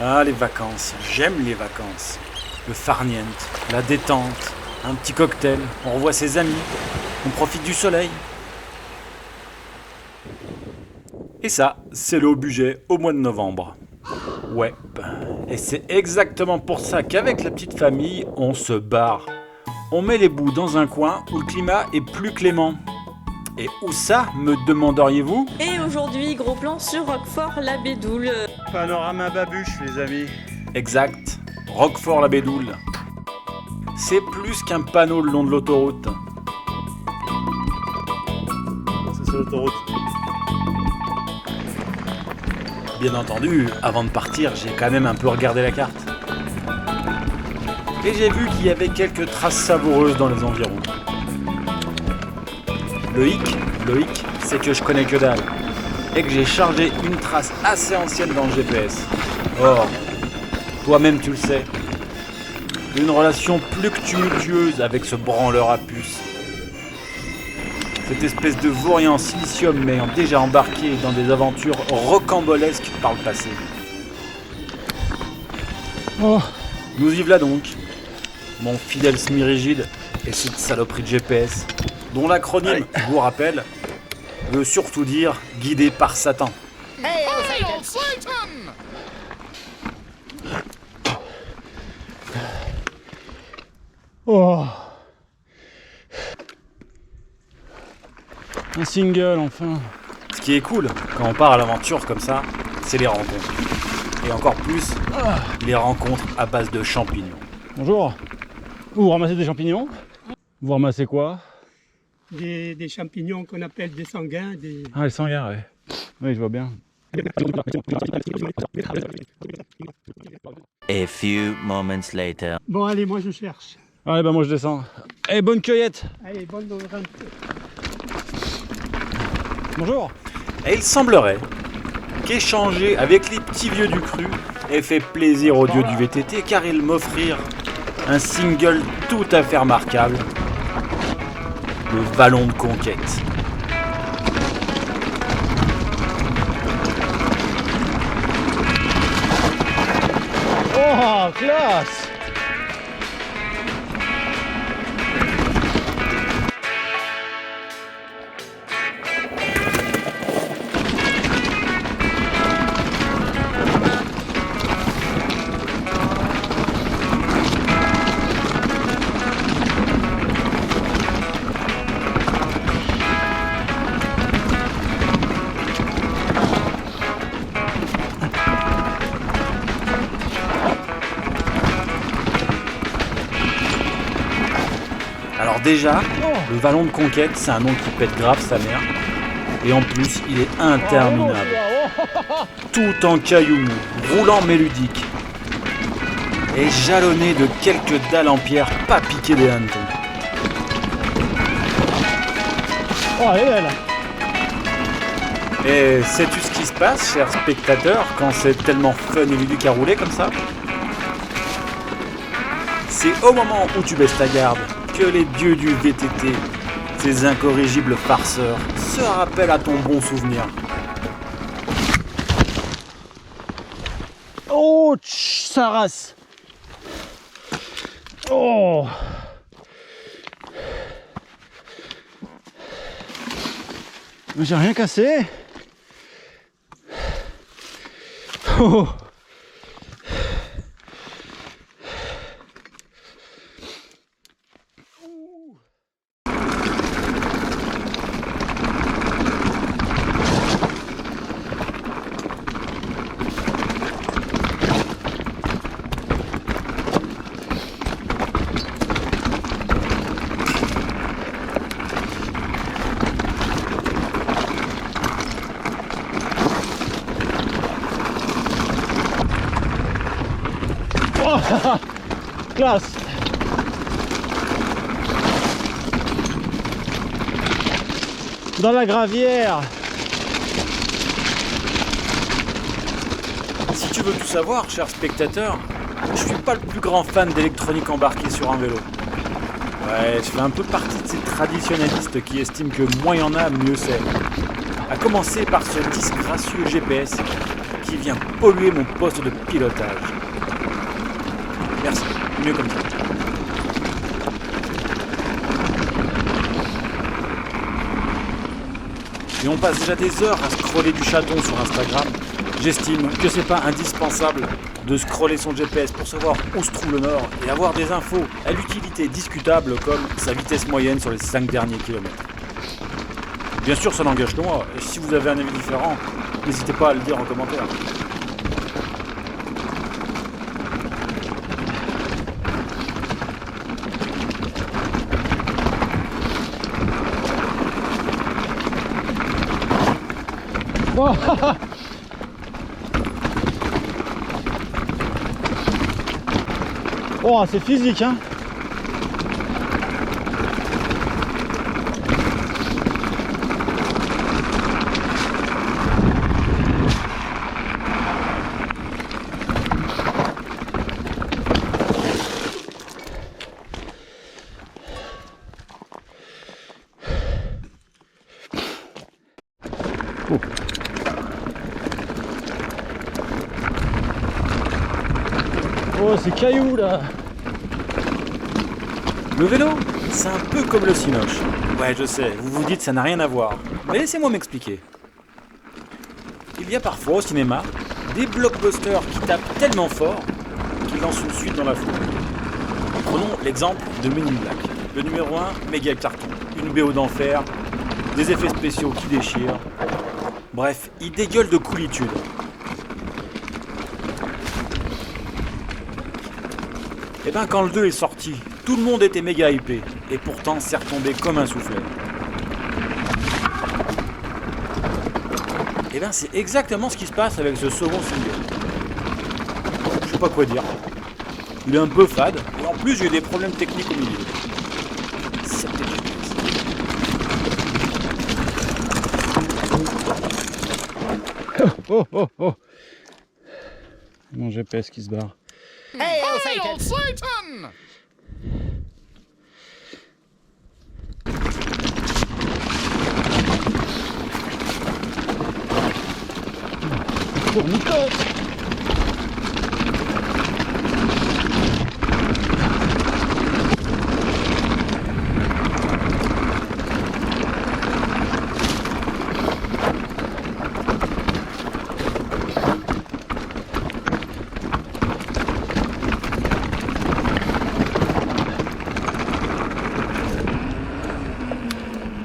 Ah, les vacances, j'aime les vacances. Le farniente, la détente, un petit cocktail, on revoit ses amis, on profite du soleil. Et ça, c'est le haut budget au mois de novembre. Ouais, et c'est exactement pour ça qu'avec la petite famille, on se barre. On met les bouts dans un coin où le climat est plus clément. Et où ça, me demanderiez-vous ? Et aujourd'hui, gros plan sur Roquefort-la-Bédoule. Panorama babuche, les amis. Exact, Roquefort-la-Bédoule. C'est plus qu'un panneau le long de l'autoroute. C'est sur l'autoroute. Bien entendu, avant de partir, j'ai quand même un peu regardé la carte. Et j'ai vu qu'il y avait quelques traces savoureuses dans les environs. Le hic, c'est que je connais que dalle. Et que j'ai chargé une trace assez ancienne dans le GPS. Or, toi-même tu le sais, une relation plus que tumultueuse avec ce branleur à puce. Cette espèce de vaurien en silicium m'ayant déjà embarqué dans des aventures rocambolesques par le passé. Oh, nous y voilà donc. Mon fidèle semi-rigide et cette saloperie de GPS, dont l'acronyme, je vous rappelle, veut surtout dire guidé par Satan. Hail Satan! Oh. Un single, enfin. Ce qui est cool quand on part à l'aventure comme ça, c'est les rencontres. Et encore plus, les rencontres à base de champignons. Bonjour. Vous ramassez des champignons? Vous ramassez quoi? Des champignons qu'on appelle des sanguins. Ah, les sanguins, ouais. Oui, je vois bien. A few moments later. Bon, allez, moi je cherche. Allez, bah moi je descends. Eh, bonne cueillette. Allez, bonne rentrée. Bonjour. Et il semblerait qu'échanger avec les petits vieux du cru ait fait plaisir aux dieux du VTT car ils m'offrirent un single tout à fait remarquable. Le Vallon de Conquête. Oh, classe. Alors déjà, le Vallon de Conquête, c'est un nom qui pète grave sa mère. Et en plus, il est interminable. Tout en cailloux mous, roulant mais ludique. Et jalonné de quelques dalles en pierre pas piquées des hannetons. Oh, elle est belle. Et sais-tu ce qui se passe, chers spectateurs, quand c'est tellement fun et ludique à rouler comme ça ? C'est au moment où tu baisses ta garde que les dieux du VTT, ces incorrigibles farceurs, se rappellent à ton bon souvenir. Oh, sa race. Oh. Mais j'ai rien cassé. Oh. Oh, classe. Dans la gravière. Si tu veux tout savoir, cher spectateur, je suis pas le plus grand fan d'électronique embarquée sur un vélo. Ouais, je fais un peu partie de ces traditionnalistes qui estiment que moins il y en a, mieux c'est. À commencer par ce disgracieux GPS qui vient polluer mon poste de pilotage. Merci, mieux comme ça. Et on passe déjà des heures à scroller du chaton sur Instagram. J'estime que c'est pas indispensable de scroller son GPS pour savoir où se trouve le nord et avoir des infos à l'utilité discutable comme sa vitesse moyenne sur les 5 derniers kilomètres. Bien sûr, ça n'engage que moi. Et si vous avez un avis différent, n'hésitez pas à le dire en commentaire. Oh, c'est physique, hein. Oh. Oh, c'est caillou là. Le vélo, c'est un peu comme le cinoche. Ouais, je sais, vous vous dites ça n'a rien à voir. Mais laissez-moi m'expliquer. Il y a parfois au cinéma des blockbusters qui tapent tellement fort qu'ils lancent une suite dans la foule. Prenons l'exemple de Men in Black. Le numéro 1, méga carton. Une BO d'enfer, des effets spéciaux qui déchirent. Bref, il dégueule de coolitude. Et ben quand le 2 est sorti, tout le monde était méga hypé, et pourtant c'est retombé comme un soufflet. Et ben c'est exactement ce qui se passe avec ce second single. Je sais pas quoi dire. Il est un peu fade, et en plus j'ai eu des problèmes techniques au milieu. C'est peut-être Oh, oh, oh. Mon GPS qui se barre. Hail, Satan! Tourniquet.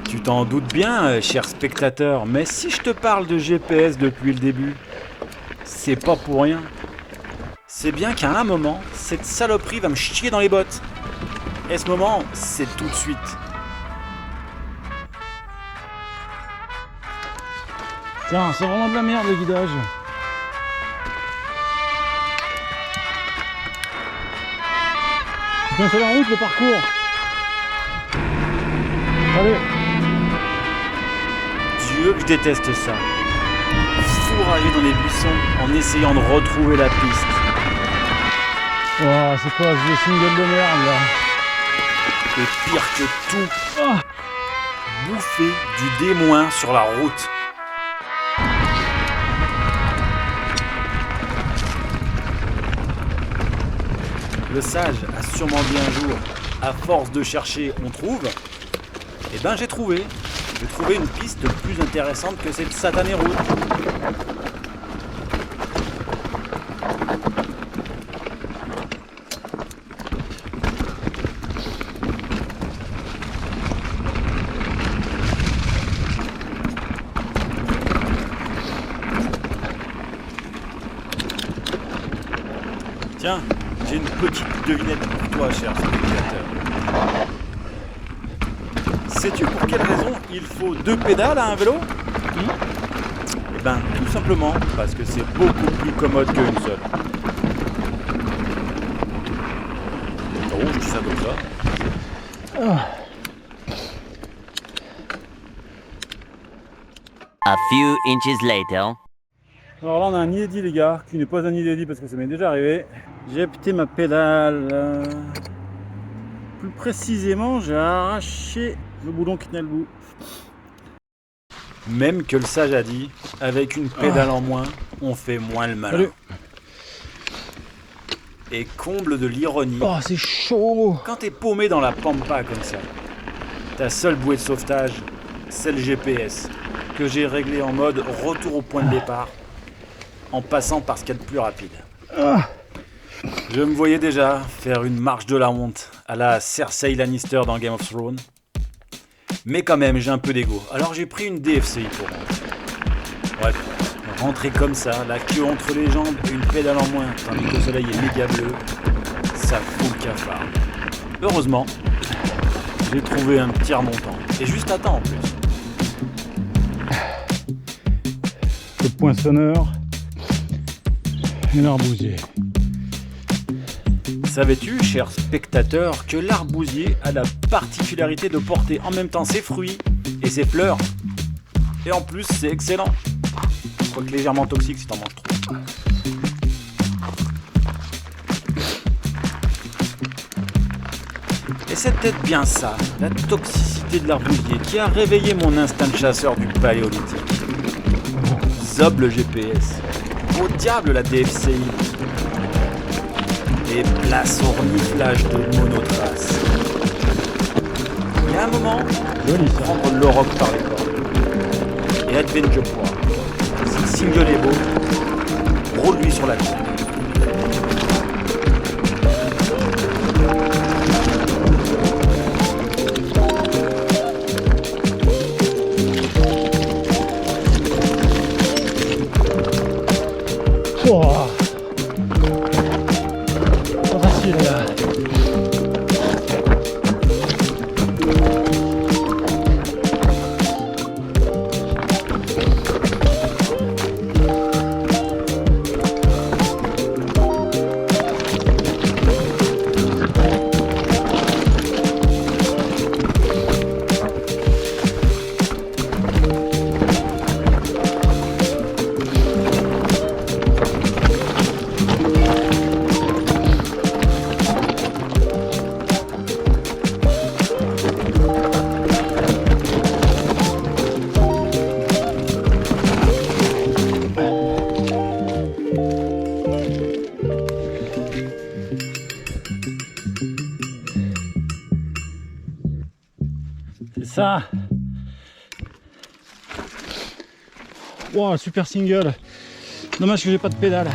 Tu t'en doutes bien, cher spectateur, mais si je te parle de GPS depuis le début, c'est pas pour rien. C'est bien qu'à un moment, cette saloperie va me chier dans les bottes. Et ce moment, c'est tout de suite. Tiens, c'est vraiment de la merde le guidage. Tu bien fait la route, le parcours. Allez. Dieu, je déteste ça. Fourrager dans les buissons en essayant de retrouver la piste. Oh, c'est quoi ce vieux single de merde là? Et pire que tout, Oh. bouffer du démoin sur la route. Le sage a sûrement dit un jour, à force de chercher, on trouve. Eh ben j'ai trouvé. J'ai trouvé une piste plus intéressante que cette satanée route. Tiens, j'ai une petite devinette pour toi, cher spectateur. Sais-tu pour quelle raison il faut 2 pédales à un vélo? Eh ben, tout simplement parce que c'est beaucoup plus commode qu'une seule. Oh, je dis ça comme ça. A few inches later. Alors là on a un inédit les gars, qui n'est pas un inédit parce que ça m'est déjà arrivé. J'ai pété ma pédale. Plus précisément, j'ai arraché le boulon qui tenait le bout. Même que le sage a dit, avec une pédale en moins, on fait moins le malin. Salut. Et comble de l'ironie, Oh, c'est chaud. quand t'es paumé dans la pampa comme ça, ta seule bouée de sauvetage, c'est le GPS, que j'ai réglé en mode retour au point de départ, en passant par ce qu'il y a de plus rapide. Je me voyais déjà faire une marche de la honte à la Cersei Lannister dans Game of Thrones. Mais quand même, j'ai un peu d'ego, alors j'ai pris une DFCI pour rentrer. Bref, rentrer comme ça, la queue entre les jambes et une pédale en moins, tandis que le soleil est méga bleu, ça fout le cafard. Heureusement, j'ai trouvé un petit remontant, et juste à temps en plus. Le poinçonneur et l'arbousier. Savais-tu, cher spectateur, que l'arbousier a la particularité de porter en même temps ses fruits et ses fleurs? Et en plus, c'est excellent. Quoique légèrement toxique si t'en manges trop. Et c'est peut-être bien ça, la toxicité de l'arbousier, qui a réveillé mon instinct de chasseur du paléolithique. Zob le GPS. Au diable la DFCI. Et place au reniflage de monotrace. Il y a un moment, je vais prendre l'Europe par les cornes. Et Adventure Poir. Si le single est beau, roule-lui sur la tête. Oh. Pas facile là. C'est ça. Wow, super single. Dommage que j'ai pas de pédale.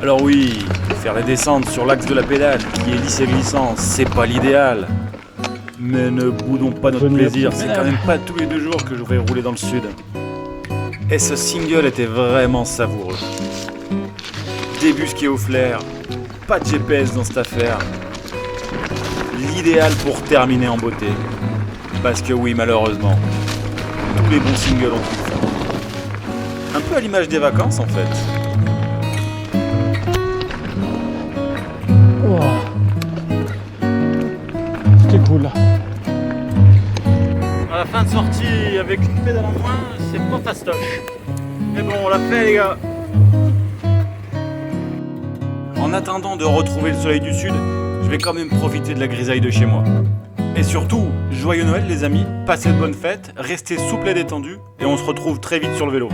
Alors oui, faire les descentes sur l'axe de la pédale, qui est lisse et glissant, c'est pas l'idéal. Mais ne boudons pas notre plaisir, c'est quand même pas tous les 2 jours que je vais rouler dans le sud. Et ce single était vraiment savoureux. Débusqué au flair, pas de GPS dans cette affaire. L'idéal pour terminer en beauté. Parce que oui, malheureusement, tous les bons singles ont tout fait. Un peu à l'image des vacances en fait. C'était cool là. À la fin de sortie, avec une pédale en moins, c'est pas fastoche. Mais bon, on l'a fait les gars. En attendant de retrouver le soleil du sud, je vais quand même profiter de la grisaille de chez moi. Et surtout, joyeux Noël les amis, passez de bonnes fêtes, restez souples et détendus, et on se retrouve très vite sur le vélo.